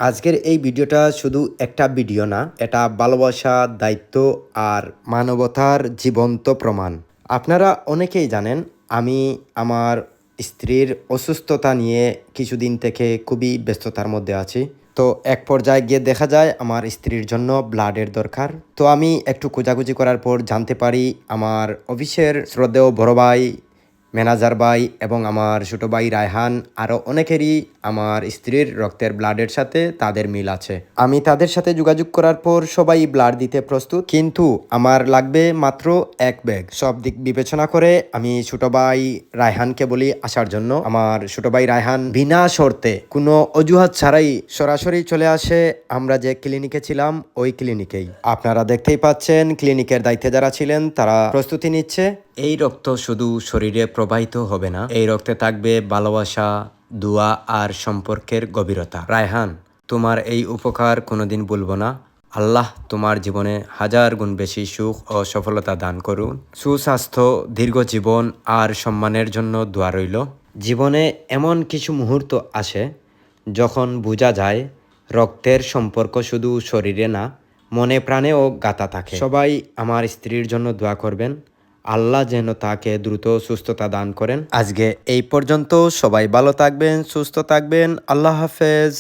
আজকের এই ভিডিওটা শুধু একটা ভিডিও না, এটা ভালোবাসা, দায়িত্ব আর মানবতার জীবন্ত প্রমাণ। আপনারা অনেকেই জানেন আমি আমার স্ত্রীর অসুস্থতা নিয়ে কিছুদিন থেকে খুবই ব্যস্ততার মধ্যে আছি। তো এক পর্যায়ে গিয়ে দেখা যায় আমার স্ত্রীর জন্য ব্লাডের দরকার। তো আমি একটু খোঁজাখুঁজি করার পর জানতে পারি আমার অফিসের শ্রদ্ধেয় বড় ভাই, ম্যানেজার ভাই এবং আমার ছোটো ভাই রায়হান আরও অনেকেরই আমার স্ত্রীর রক্তের ব্লাডের সাথে তাদের মিল আছে। আমি তাদের সাথে যোগাযোগ করার পর সবাই ব্লাড দিতে প্রস্তুত, কিন্তু আমার লাগবে মাত্র এক ব্যাগ। সব দিক বিবেচনা করে আমি ছোটো ভাই রায়হানকে বলি আসার জন্য। আমার ছোটো ভাই রায়হান বিনা শর্তে, কোনো অজুহাত ছাড়াই সরাসরি চলে আসে আমরা যে ক্লিনিকে ছিলাম ওই ক্লিনিকেই। আপনারা দেখতেই পাচ্ছেন ক্লিনিকের দায়িত্বে যারা ছিলেন তারা প্রস্তুতি নিচ্ছে। এই রক্ত শুধু শরীরে প্রবাহিত হবে না, এই রক্তে থাকবে ভালোবাসা, দোয়া আর সম্পর্কের গভীরতা। রায়হান, তোমার এই উপকার কোনোদিন ভুলব না। আল্লাহ তোমার জীবনে হাজার গুণ বেশি সুখ ও সফলতা দান করুন। সুস্বাস্থ্য, দীর্ঘ জীবন আর সম্মানের জন্য দোয়া রইল। জীবনে এমন কিছু মুহূর্ত আসে যখন বোঝা যায় রক্তের সম্পর্ক শুধু শরীরে না, মনে প্রাণেও গাঁথা থাকে। সবাই আমার স্ত্রীর জন্য দোয়া করবেন, আল্লাহ যেন তাকে দ্রুত সুস্থতা দান করেন। আজকে এই পর্যন্ত, সবাই ভালো থাকবেন, সুস্থ থাকবেন। আল্লাহ হাফেজ।